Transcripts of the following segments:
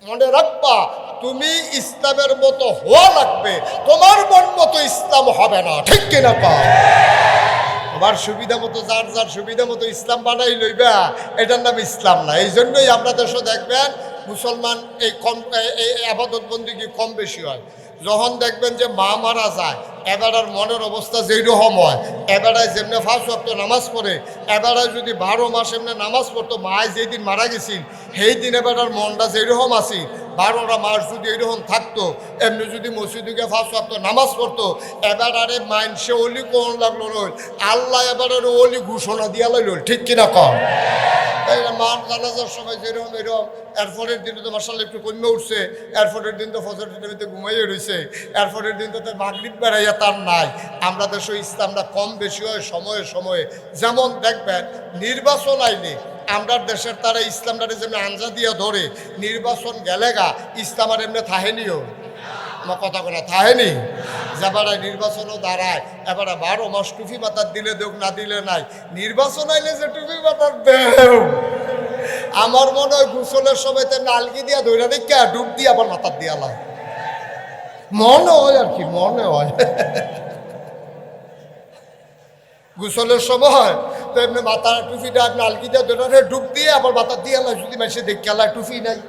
মনে রাখবা তুমি ইসলামের মতো হওয়া লাগবে, তোমার মন মতো ইসলাম হবে না, ঠিক কিনা কও? তোমার সুবিধা মতো যার যার সুবিধা মতো ইসলাম বানাই লইবা, এটার নাম ইসলাম না। এই জন্যই আমরা দেশে দেখবেন মুসলমান এই আবাদত বন্দিগি কম বেশি হয়। যখন দেখবেন যে মা মারা যায়, এবারের মনের অবস্থা যেইরকম হয়, এবারায় যেমনি 5 ওয়াক্ত নামাজ পড়ে, এবারায় যদি 12 মাস এমনি নামাজ পড়তো, মায় যেদিন মারা গেছিল সেই দিন এবারের মনটা যেরকম আছে, 12টা মাস যদি এইরকম থাকতো, এমনি যদি মসজিদে 5 ওয়াক্ত নামাজ পড়তো, এবার আরে মাইনসে অলি কোন লাগলো রইল, আল্লাহ এবারের অলি ঘোষণা দিয়া লাইল, ঠিক কিনা কম? মান জানাজার সময় যেরকম এরকম, এরপরের দিনে তো মার্শাল্লাহ একটু কমে উঠছে, এরপরের দিন তো ফজরের টাইমে ঘুমাইয়ে রয়েছে, এরপরের দিন তো তার মাগরিব বেড়াইয়া তার নাই। আমরা দেশে ইসলামটা কম বেশি হয় সময়ে সময়ে। যেমন দেখবেন নির্বাচন আইলে আমরা দেশের তারা ইসলামটারে যেমনি আঞ্জা দিয়া ধরে, নির্বাচন গেলেগা ইসলাম আর এমনি থাহেনিও, আমার কথা কোনো থাহেনি। যাবারায় নির্বাচনও দাঁড়ায়, এবারে 12 মাস টুপি মাথার দিলে দেখ, না দিলে নাই। নির্বাচন আইলে যে টুপি মাথার দেও, আমার মনে হয় গোসলের সময় তেমনি আলগি দিয়া ধৈরা দেখে ডুব দিয়ে আবার মাথার দিয়া লাগে, মনে হয় আর কি, মনে হয় গোসলের সময় তেমনি মাথার টুপিটা আপনি আলগি দিয়া ধরে ডুব দিয়ে আবার মাথার দিয়া লাগে, যদি মানুষে দেখে আলায় টুপি নাই।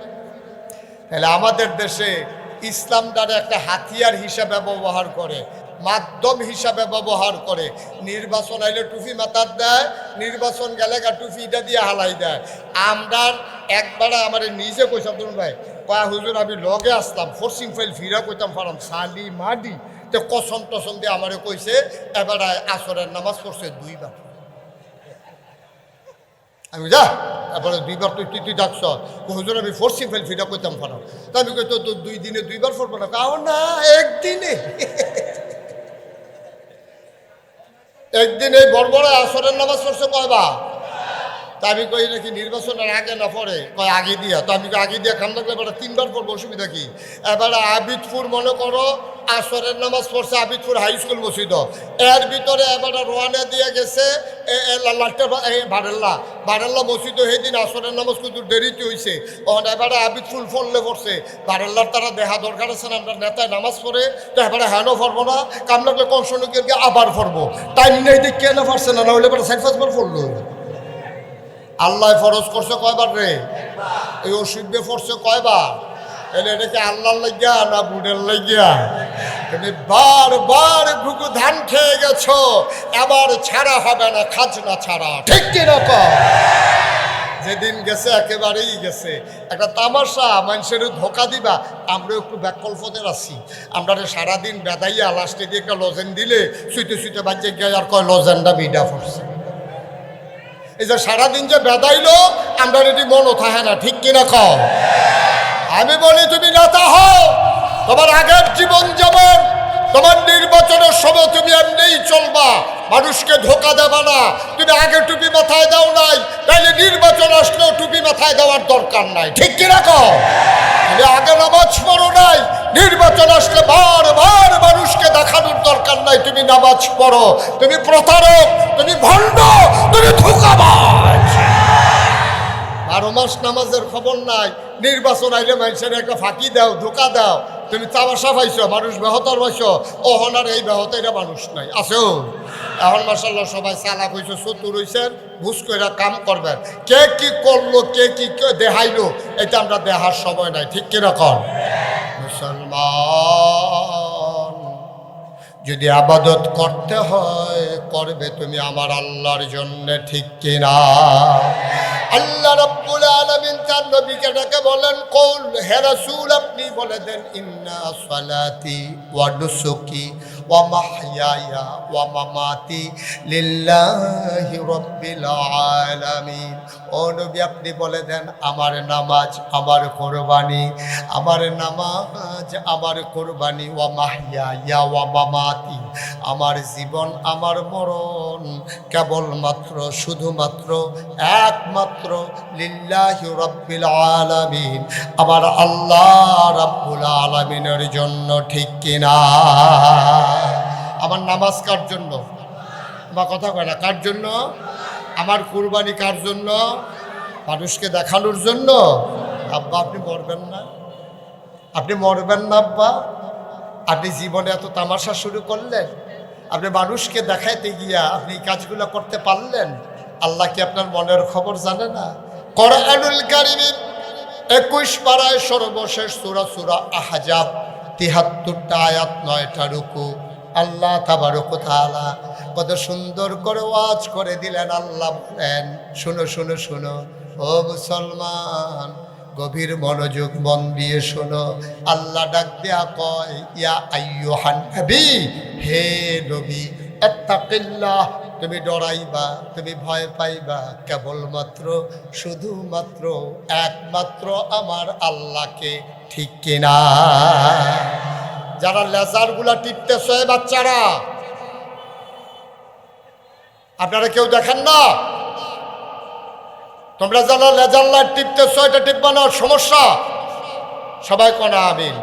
তাহলে আমাদের দেশে ইসলামটারে একটা হাতিয়ার হিসাবে ব্যবহার করে, মাধ্যম হিসাবে ব্যবহার করে। নির্বাচন আইলে টুপি মাথার দেয়, নির্বাচন গেলে টুপিটা দিয়ে হালাই দেয়। আমরা একবার আমার নিজে কইসাম, ধরুন ভাই কয়া হুজুর আমি লগে আসতাম, ফোর্সিং ফাইল ফিরা কইতাম পারাম সালি মাডি, তো কসম টসম দিয়ে আমারে কইছে এবার আসরের নামাজ পড়ছে 2 বার। আমি যা এবারে 2 বার তুই ডাকছ, হুজুর আমি ফোর্সিং ফাইল ফিরা কইতাম পারাম। তা আমি কই তো 2 দিনে 2 বার পড়বো না, কাও না একদিনে, একদিন এই বড় আসরের নামাজ পড়ছে কয়বার? তা আমি কই নাকি নির্বাচনের আগে না পরে, কয় আগে দিয়া। তো আমি আগে দিয়া খান লাগলে এবার 3 বার পড়বো, অসুবিধা কি? এবারে আবিদপুর মনে করো আসরের নামাজ পড়ছে আবিদপুর হাই স্কুল মসজিদ, এর ভিতরে এবারে রোয়ানা দিয়ে গেছে বারেল্লা মসজিদ। সেদিন আসরের নামাজ কিন্তু দেরিতে হয়েছে, তখন এবারে আবিদপুর ফললে পড়ছে। বারেল্লার তারা দেখা দরকার আছে না, আমরা নেতায় নামাজ পড়ে, তো এবারে হ্যানও পড়বো না, কাম লাগলে কনসনকে আবার পড়বো, টাইম নেই দিক কেন পারছে না, হইলে এবারে 4-5 বার পড়লো। আল্লাহ ফরজ করছে কয়বার রে? এই অসুবিধে পড়ছে কয়বার? এলে এটাকে আল্লাহর লাগিয়া না বুড়ের লাগিয়া? তুমি বারবার ঘুঘু ধান খেয়ে গেছো, এবার ছাড়া হবে না খাজনা ছাড়া, ঠিক কিরকম? যেদিন গেছে একেবারেই গেছে। একটা তামাশা, মানুষের ধোকা দিবা, আমরা একটু ব্যাকল্পদের আছি। আমরা সারাদিন বেদাইয়া লাস্টে দিয়ে একটা লজেন দিলে শুইতে শুইতে বাচ্চা গিয়ে আর কয় লজেনটা বিডা পড়ছে। এই যে সারাদিন যে বেদাইলো, আমরা এটি মনও থাকে না, ঠিক কিনা কও? আমি বলি তুমি নেতা হও, তোমার আগের জীবন যেমন, তোমার নির্বাচনের সময় তুমি এমনিই চলবা, মানুষকে ধোকা দেবা না। তুমি আগে টুপি মাথায় দাও নাই, তাইলে নির্বাচন আসলেও টুপি মাথায় দেওয়ার দরকার নাই, ঠিক কিনা কও? তুমি আগে নামাজ পড়ো নাই, নির্বাচন আসলে বারবার মানুষকে দেখানোর দরকার নাই তুমি নামাজ পড়ো। তুমি প্রতারক, তুমি ভণ্ড, তুমি ধোঁকাবাজ। 12 মাস নামাজের খবর নাই, নির্বাচন আইলে মানুষের একটা ফাঁকি দাও, ধোকা দাও। তুমি তামাশা পাইছো, মানুষ বেহতার পাইছো, ওহনার এই বেহতে এটা মানুষ নাই আছো। এখন মাশাআল্লাহ সবাই চালাক হয়েছে, চতুর হয়েছেন, বুঝ করে কাম করবেন। কে কি করলো, কে কি দেখাইলো, এটা আমরা দেখার সময় নাই, ঠিক কিরকম? মুসলমান যদি আবাদত করতে হয়, করবে তুমি আমার আল্লাহর জন্য, ঠিক কিনা? আল্লাহ রাব্বুল আলামিন তার নবীকে ডেকে বলেন, কল হে রাসূল আপনি বলে দেন, ইন্না সালাতি ওয়া নুসুকি ওয়া মাহইয়ায়া ওয়া মামাতি লিল্লাহি রাব্বিল আলামিন। ও নবী আপনি বলে দেন, আমার নামাজ, আমার কুরবানি, আমার নামাজ, আমার কুরবানি, ওয়া মাহইয়ায়া ওয়া মামাতি, আমার জীবন, আমার মরণ কেবলমাত্র, শুধুমাত্র, একমাত্র লিল্লাহি রাব্বিল আলামিন, আমার আল্লাহ রাব্বুল আলামিনের জন্য, ঠিক কিনা? আমার নামাজ কার জন্য? আমার কথা কয় না, কার জন্য? আমার কুরবানি কার জন্য? মানুষকে দেখানোর জন্য? আব্বা আপনি মরবেন না? আপনি মরবেন না আব্বা? আপনি জীবনে এত তামাশা শুরু করলেন, আপনি মানুষকে দেখাইতে গিয়া আপনি এই কাজগুলো করতে পারলেন? আল্লাহ কি আপনার মনের খবর জানে না? কোরআনুল কারীমের 21 পারায় সর্বশেষ সূরা সূরা আহজাব 73টা আয়াত 9টা রুকু আল্লাহ তাবারক ওয়া তাআলা কত সুন্দর করে ওয়াজ করে দিলেন। আল্লাহ বলেন, শুনো শুনো শুনো ও মুসলমান, গভীর মনোযোগ মন দিয়ে শোনো। আল্লাহ ডাক দেয়া কয়, ইয়া আইয়ুহান নবী, হে নবী, আত্তাকিল্লাহ, তুমি ডরাইবা, তুমি ভয় পাইবা কেবলমাত্র শুধুমাত্র একমাত্র আমার আল্লাহকে, ঠিক কিনা? যারা লেজারগুলা টিপতেছে বাচ্চারা, আপনারা কেউ দেখেন না? তোমরা যারা লেজার লাইট টিপতেছ, এটা টিপবা না, সমস্যা। সবাই কোনা আমিন,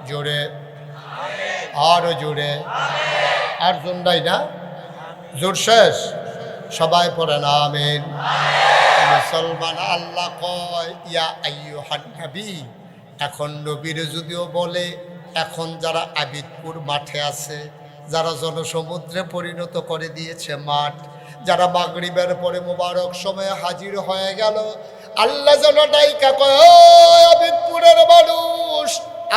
জোরে, আরো জোরে, আর জোন্ডাই না, জোর শেষ, সবাই পড়েন আমিন। মুসলমান, আল্লাহ কয়, ইয়া আইয়ুহান নবী, এখন নবীর যদিও বলে, এখন যারা আবিদপুর মাঠে আছে, যারা জনসমুদ্রে পরিণত করে দিয়েছে মাঠ, যারা মাগরিবের পরে মোবারক সময়ে হাজির হয়ে গেল, আল্লাহ যেন ডাইকা কয়, ও আবিদপুরের মানুষ,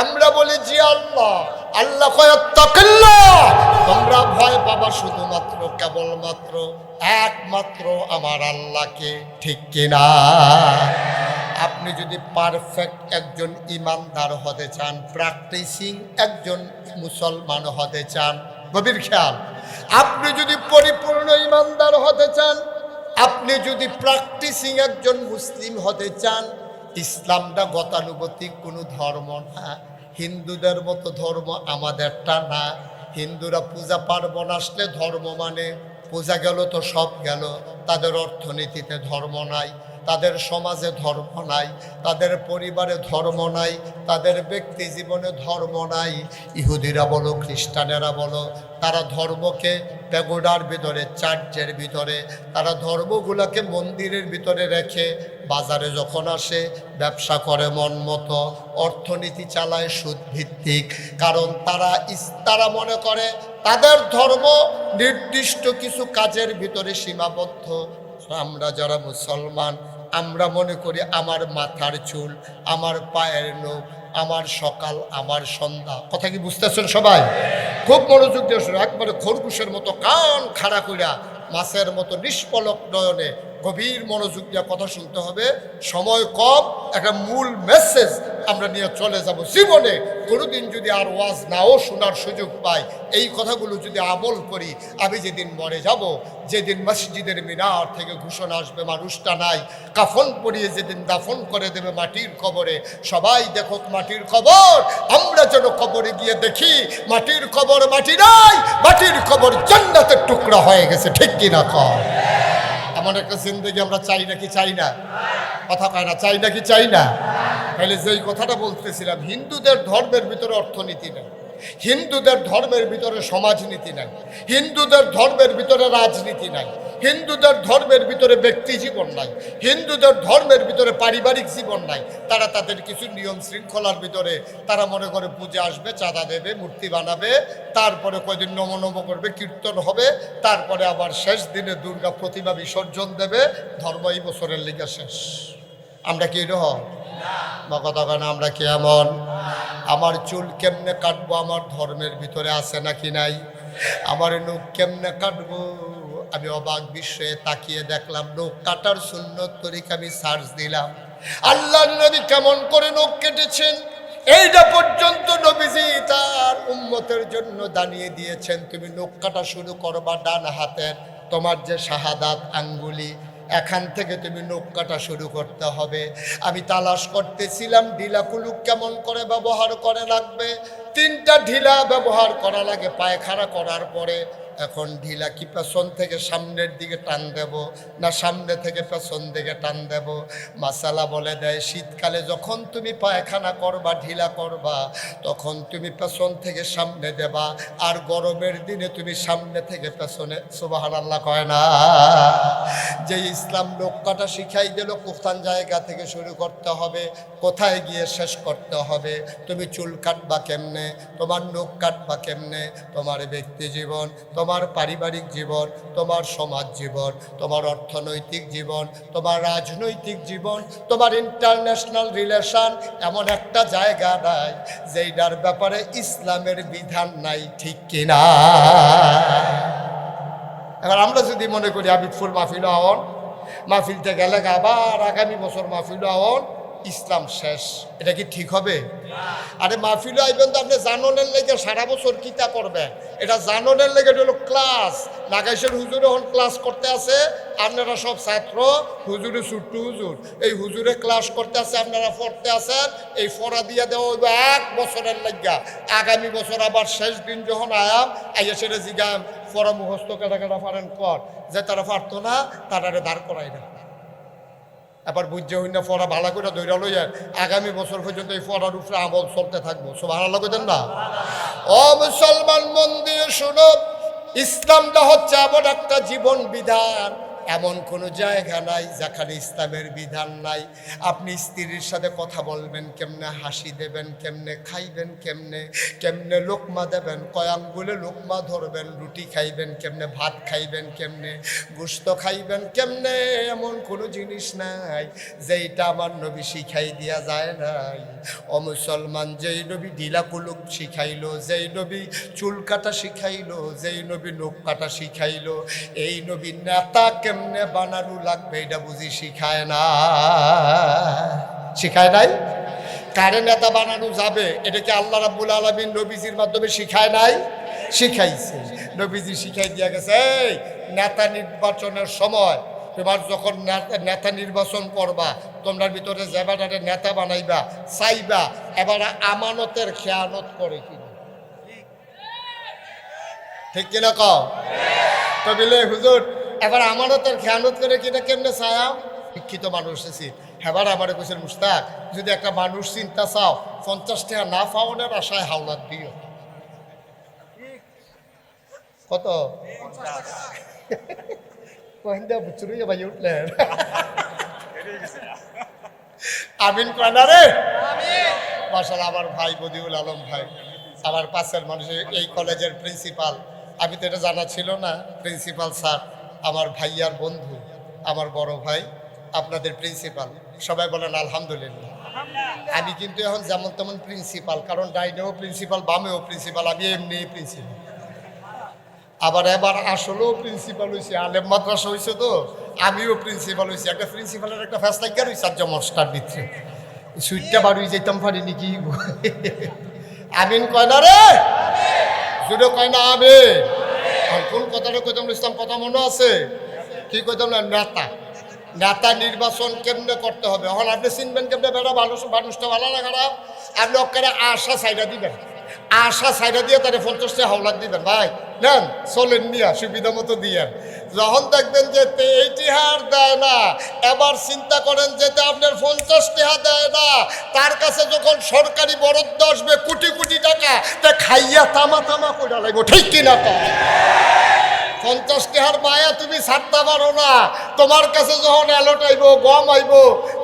আমরা বলি জি আল্লাহ। আল্লাহ কয়, তাকিল্লাহ, তোমরা ভয় পাবা শুধুমাত্র কেবলমাত্র একমাত্র আমার আল্লাহকে, ঠিক কিনা? আপনি যদি পারফেক্ট একজন ইমানদার হতে চান, প্র্যাকটিসিং একজন মুসলমান হতে চান, গভীর খেয়াল, আপনি যদি পরিপূর্ণ ইমানদার হতে চান, আপনি যদি প্র্যাকটিসিং একজন মুসলিম হতে চান, ইসলামটা গতানুগতিক কোনো ধর্ম না, হিন্দুদের মতো ধর্ম আমাদেরটা না। হিন্দুরা পূজা পার্বণ আসলে ধর্ম মানে, পূজা গেল তো সব গেল, তাদের অর্থনীতিতে ধর্ম নাই, তাদের সমাজে ধর্ম নাই, তাদের পরিবারে ধর্ম নাই, তাদের ব্যক্তি জীবনে ধর্ম নাই। ইহুদিরা বলো, খ্রিস্টানেরা বলো, তারা ধর্মকে প্যাগোডার ভিতরে, চার্চের ভিতরে, তারা ধর্মগুলোকে মন্দিরের ভিতরে রেখে বাজারে যখন আসে ব্যবসা করে মন মতো, অর্থনীতি চালায় সুদ ভিত্তিক। কারণ তারা মনে করে তাদের ধর্ম নির্দিষ্ট কিছু কাজের ভিতরে সীমাবদ্ধ। আমরা যারা মুসলমান, আমরা মনে করি আমার মাথার চুল, আমার পায়ের নখ, আমার সকাল, আমার সন্ধ্যা। কথা কি বুঝতেছেন সবাই? খুব মনোযোগ দিয়ে শুনে, একবারে খরগোশের মতো কান খাড়া কইরা, মাছের মতো নিষ্পলক নয়নে গভীর মনোযোগ দিয়ে কথা শুনতে হবে। সময় কম, একটা মূল মেসেজ আমরা নিয়ে চলে যাব। জীবনে কোনোদিন যদি আর ওয়াজ নাও শোনার সুযোগ পাই, এই কথাগুলো যদি আমল করি, আমি যেদিন মরে যাব, যেদিন মসজিদের মিনার থেকে ঘোষণা আসবে মানুষটা নাই, কাফন পরিয়ে যেদিন দাফন করে দেবে মাটির কবরে, সবাই দেখো মাটির কবর, আমরা যেন কবরে গিয়ে দেখি মাটির কবর মাটি নাই, মাটির কবর জান্নাতের টুকরা হয়ে গেছে, ঠিক কিনা কর? এমন একটা জিন্দেগি আমরা চাই নাকি চাই না? কথা কয় না, চাই নাকি চাই না? তাহলে যেই কথাটা বলতেছিলাম, হিন্দুদের ধর্মের ভিতরে অর্থনীতি নেই, হিন্দুদের ধর্মের ভিতরে সমাজনীতি নাই, হিন্দুদের ধর্মের ভিতরে রাজনীতি নাই, হিন্দুদের ধর্মের ভিতরে ব্যক্তি জীবন নাই, হিন্দুদের ধর্মের ভিতরে পারিবারিক জীবন নাই। তারা তাদের কিছু নিয়ম শৃঙ্খলার ভিতরে তারা মনে করে পূজা আসবে, চাঁদা দেবে, মূর্তি বানাবে, তারপরে কয়দিন নমো নমো করবে, কীর্তন হবে, তারপরে আবার শেষ দিনে দুর্গা প্রতিমা বিসর্জন দেবে। ধর্ম এই বছরের লিগে শেষ। আমরা কি এরকম? বা কথা কেন, আমরা কি এমন? আমার চুল কেমনে কাটবো আমার ধর্মের ভিতরে আছে নাকি নাই? আমার নখ কেমনে কাটবো, আমি অবাক বিস্ময়ে তাকিয়ে দেখলাম, নখ কাটার সুন্নত তরিকা আমি সার্চ দিলাম, আল্লাহর নবী কেমন করে নখ কেটেছেন এইটা পর্যন্ত নবীজি তার উম্মতের জন্য দাঁড়িয়ে দিয়েছেন। তুমি নখ কাটা শুরু করবা ডান হাতের, তোমার যে শাহাদাত আঙ্গুলি, এখান থেকে তুমি নখ কাটা শুরু করতে হবে। আমি তালাশ করতেছিলাম ঢিলা কুলুক কেমন করে ব্যবহার করে লাগবে। 3টা ঢিলা ব্যবহার করা লাগে পায়খানা করার পরে, এখন ঢিলা কি পেছন থেকে সামনের দিকে টান দেব না সামনে থেকে পেছন দিকে টান দেব? মাসালা বলে দেয় শীতকালে যখন তুমি পায়খানা করবা ঢিলা করবা তখন তুমি পেছন থেকে সামনে দেবা, আর গরমের দিনে তুমি সামনে থেকে পেছনে। সুবহানাল্লাহ কয় না? যে ইসলাম নৌকাটা শিখাই দিল কোথান জায়গা থেকে শুরু করতে হবে, কোথায় গিয়ে শেষ করতে হবে, তুমি চুল কাটবা কেমনে, তোমার নখ কাটবা কেমনে, তোমার ব্যক্তি জীবন, তোমার পারিবারিক জীবন, তোমার সমাজ জীবন, তোমার অর্থনৈতিক জীবন, তোমার রাজনৈতিক জীবন, তোমার ইন্টারন্যাশনাল রিলেশন, এমন একটা জায়গা নাই যেইটার ব্যাপারে ইসলামের বিধান নাই, ঠিক কিনা? এবার আমরা যদি মনে করি আবিদফুল মাহফিল আওয়ান, মাহফিলতে গেলে আবার আগামী বছর মাহফিল আওয়ান, ইসলাম শেষ, এটা কি ঠিক হবে? আরে মাহফিল আইবেন তো আপনি জাননের লেগে সারা বছর কিতা করবেন, এটা জাননের লেগে হলো ক্লাস। নাগাইশের হুজুরে এখন ক্লাস করতে আছে, আপনারা সব ছাত্র, হুজুরে ছুট্টু হুজুর, এই হুজুরে ক্লাস করতে আছে, আপনারা পড়তে আছেন, এই পড়া দিয়ে দেওয়া হইব 1 বছরের লাগিয়া। আগামী বছর আবার শেষ দিন যখন আয়াম আইয়া সেটা জিগাম পড়া মুখস্থ কেটা কেটা পারেন কর, যে তারা পারতো না তারারে দাঁড় করাই না। এবার বুঝতে হই না পড়া ভালো করে ধৈর্য লইয়া আগামী বছর পর্যন্ত এই পড়ার উপরে আমল চলতে থাকবো। সুবহানাল্লাহ কইতেন না? ও মুসলমান মন দিয়ে শুনো, ইসলামটা হচ্ছে এমন একটা জীবন বিধান, এমন কোনো জায়গা নাই যেখানে ইসলামের বিধান নাই। আপনি স্ত্রীর সাথে কথা বলবেন কেমনে, হাসি দেবেন কেমনে, খাইবেন কেমনে, কেমনে লোকমা দেবেন, কয় আঙ্গুলে লোকমা ধরবেন, রুটি খাইবেন কেমনে, ভাত খাইবেন কেমনে, গোশত খাইবেন কেমনে, এমন কোনো জিনিস নাই যেইটা আমার নবী শিখাই দিয়া যায় নাই। ও মুসলমান, যেই নবী ঢিলা কুলুক শিখাইলো, যেই নবী চুল কাটা শিখাইলো, যেই নবী নখ কাটা শিখাইলো, এই নবী নেতা কেমনে বানানো লাগবে এটা বুঝি শিখায় না? শিখায় নাই? কারে নেতা বানানো যাবে এটা কি আল্লাহ রাব্বুল আলামিন নবীজির মাধ্যমে শিখায় নাই? শিখাইছে। নবীজি শিখাই দিয়া গেছে, এই নেতা নির্বাচনের সময় তোমার যখন নেতা নির্বাচন করবা, তোমরা ভিতরে যে বেটারে নেতা বানাইবা চাইবা এবার আমানতের খেয়ানত করে কিনা, ঠিক কিনা কও? তো বলে হুজুর এবার আমানতের খেয়ানত করে কিনা কেমনে চায়া? শিক্ষিত মানুষ এসেছি, এবার আমার কোসের মুস্তাক, যদি একটা মানুষ চিন্তা চাও 50 টাকা না পাওয়ানোর আশায় হাওলাত দিও। কত? কহিন্দা বুচুরি ভাই উঠলেন। আমিন কয়না রে? মাশাআল্লাহ, আমার ভাই বদিউল আলম ভাই, আমার পাশের মানুষের এই কলেজের প্রিন্সিপাল, আমি তো এটা জানা ছিল না, প্রিন্সিপাল স্যার আমার ভাইয়ার বন্ধু, আমার বড় ভাই, আপনাদের প্রিন্সিপাল, সবাই বলেন আলহামদুলিল্লাহ। আমি কিন্তু এখন যেমন তেমন প্রিন্সিপাল, কারণ ডাইনেও প্রিন্সিপাল বামেও প্রিন্সিপাল, আমি এমনি প্রিন্সিপাল। আবার এবার আসলেও প্রিন্সিপাল হয়েছে, আলেম মাদ্রাসা হয়েছে, তো আমিও প্রিন্সিপাল হয়েছি। একটা প্রিন্সিপালের একটা ফ্যাসলাইকা রয়েছে আর মস্টার ভিতরে সুইটটা বাড়ি যেতাম পারিনি কি। আমিন কয় না রে? জুড়ে কয় না আমিন? কোন কথাটা কইতাম ইসলাম কথা মনে আছে? কি কইতাম না? নেতা, নেতা নির্বাচন কেমনে করতে হবে। এখন আপনি চিনবেন কেমনে বেড়া ভালো মানুষটা ভালো না খারাপ? আপনি ওখানে আশা সাইডা দিবেন, আশা সাইডা দিয়ে তারা 50 টাকা হাওলাত দিবেন, ভাই নেন চলেন নিয়া সুবিধা মতো দিয়েন। যখন দেখবেন যে 80 হার দেয় না, এবার চিন্তা করেন যেতে আপনার 50 টাকা দেয় না, তার কাছে যখন সরকারি বরাদ্দ আসবে কোটি কোটি টাকা, তা খাইয়া তামা তামা করে লাগবো, ঠিক কিনা? 50 টাকার মায়া তুমি ছাড়তে পারো না, তোমার কাছে যখন অ্যালট আইব, গম আইব,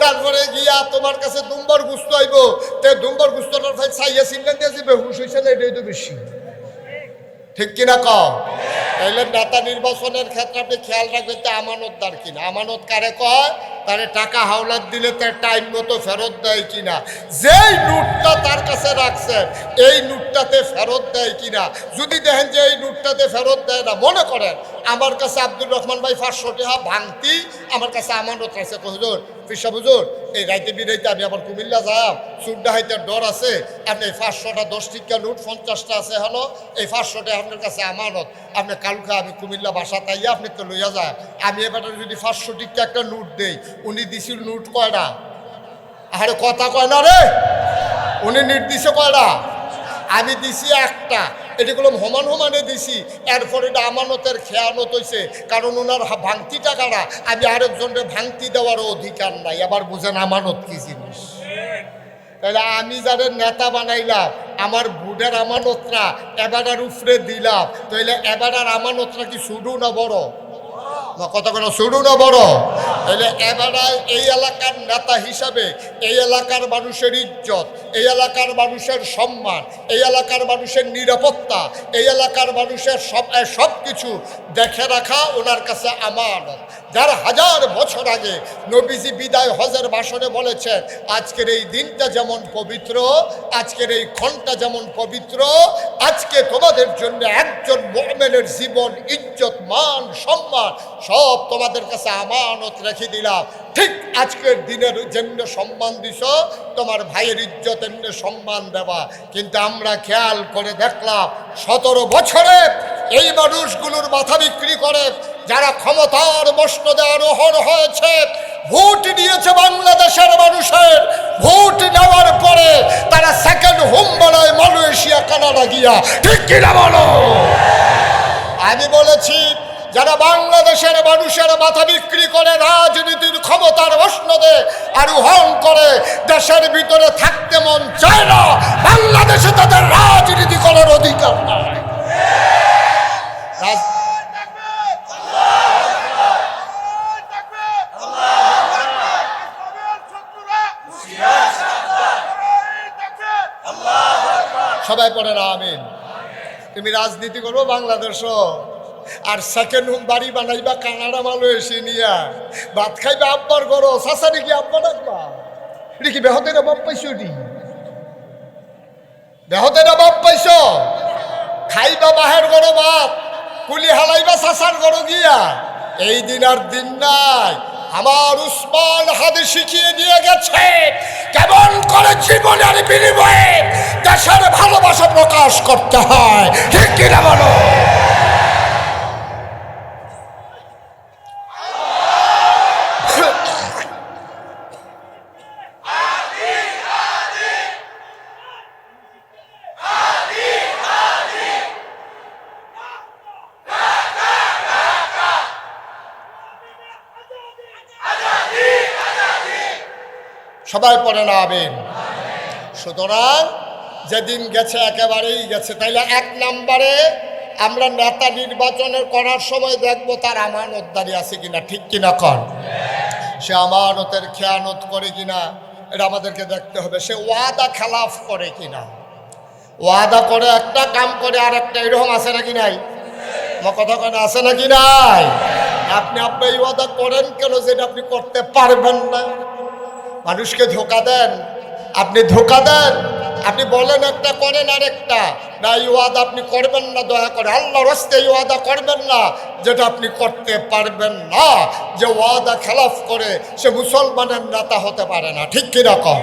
তারপরে গিয়া তোমার কাছে দুম্বর গুস্ত আইব, তে দুম্বর গুস্তটার ভাই চাইয়া চিন্তা দিয়ে যাবে, হুশ হয়েছে না, এটাই তো বেশি, ঠিক কিনা কও? তাইলে নেতা নির্বাচনের ক্ষেত্রে আপনি খেয়াল রাখবেন তো আমানতদার কিনা। আমানত কারে কয়? তারে টাকা হাওলাত দিলে তার টাইম মতো ফেরত দেয় কিনা, যেই নোটটা তার কাছে রাখছেন এই নোটটাতে ফেরত দেয় কিনা। যদি দেখেন যে এই নোটটাতে ফেরত দেয় না, মনে করেন আমার কাছে আব্দুর রহমান ভাই 500 টাকা ভাঙতি আমার কাছে আমানত আছে, হুজুর পিসা হুজুর এই রাইতে বিরাইতে আমি আবার কুমিল্লা যাম, সুড্ডা হাইতে ডর আছে, আপনি 500টা 10 টিকা নোট 50টা আছে হলো, এই 500টা আপনার কাছে আমানত, আপনি কালকা আমি কুমিল্লা বাসা তাইয়া আপনি তো লইয়া যায়। আমি এবার যদি 500 টিকা একটা নোট দেই, উনি দিছিল নোট কয়টা? আরে কথা কয় না রে, উনি নোট দিছে কয়টা? আমি দিছি একটা। এটিগুলো সমান সমানে দিছি, এরপরে এটা আমানতের খেয়ানত হয়েছে, কারণ ওনার ভাঙতি টাকাটা আমি আরেকজনের ভাঙতি দেওয়ারও অধিকার নাই। আবার বুঝেন আমানত কি জিনিস। তাহলে আমি যাদের নেতা বানাইলাম, আমার বুডের আমানতরা এবারের উপরে দিলাম, তাহলে এবারের আমানতরা কি শুরু না বড়? কত কোনো শুরু না বড়? তাহলে এবারে এই এলাকার নেতা হিসাবে এই এলাকার মানুষের ইজ্জত, এই এলাকার মানুষের সম্মান, এই এলাকার মানুষের নিরাপত্তা, এই এলাকার মানুষের সব কিছু দেখে রাখা ওনার কাছে আমানত। যার 1000 বছর আগে নবীজি বিদায় হজের ভাষণে বলেছেন, আজকের এই দিনটা যেমন পবিত্র, আজকের এই ক্ষণটা যেমন পবিত্র, আজকে তোমাদের জন্য একজন মুমিনের জীবন, ইজ্জত, মান, সম্মান সব তোমাদের কাছে আমানত রেখে দিলাম। ঠিক আজকের দিনের যেমনি সম্মান দিছ, তোমার ভাইয়ের ইজ্জত এমনি সম্মান দেবা। কিন্তু আমরা খেয়াল করে দেখলাম 17 বছরে এই মানুষগুলোর মাথা বিক্রি করে যারা ক্ষমতার মসনদে আরোহণ হয়েছে, ভোট দিয়েছে বাংলাদেশের মানুষের, ভোট নেওয়ার পরে তারা সেকেন্ড হোম বানায় মালয়েশিয়া, কানাডা গিয়া। ঠিক কিনা বলো? আমি বলেছি, যারা বাংলাদেশের মানুষের মাথা বিক্রি করে রাজনীতির ক্ষমতার মসনদে আরোহণ করে, দেশের ভিতরে থাকতে মন চায় না, বাংলাদেশে তাদের রাজনীতি করার অধিকার নাই। সবাই পড়ে না আমিন। তুমি রাজনীতি করবো বাংলাদেশ, আর সেকেন্ড হোম বাড়ি বানাইবা কানাডা, মালয়েশিয়া নিয়া, ভাত খাইবা আব্বার করো, শাসারি কি আব্বা ডাকবা? এটা কি বেহতের বাপ পাইছো? বেহতের বাপ পাইছ? খাইবা বাহের করো ভাত, কুলি হালাইবা শাসার করো গিয়া। এই দিন আর দিন নাই। আমার উসমান হাদি শিখিয়ে দিয়ে গেছে কেমন করে জীবনের বিনিময়ে দেশের ভালোবাসা প্রকাশ করতে হয়। ঠিক কিনা বলো? সবাই পড়ে না আমিন। সুতরাং যেদিন গেছে একেবারেই গেছে। তাইলে 1 নম্বরে আমরা নেতা নির্বাচনের করার সময় দেখবো তার আমানতদারি আছে কিনা। ঠিক কিনা কন? সে আমানতের খেয়ানত করে কিনা এটা আমাদেরকে দেখতে হবে। সে ওয়াদা খেলাফ করে কিনা। ওয়াদা করে একটা, কাম করে আর একটা, এরকম আছে নাকি নাই? কথা কেন আছে নাকি নাই? আপনি এই ওয়াদা করেন কেন যেটা আপনি করতে পারবেন না? মানুষকে ধোকা দেন, আপনি ধোকা দেন। আপনি বলেন একটা, করেন আরেকটা। না, এই ওয়াদা আপনি করবেন না, দয়া করে আল্লাহর রাস্তায় এই ওয়াদা করবেন না যেটা আপনি করতে পারবেন না। যে ওয়াদা খেলাফ করে সে মুসলমানের নেতা হতে পারে না। ঠিক কিরকম?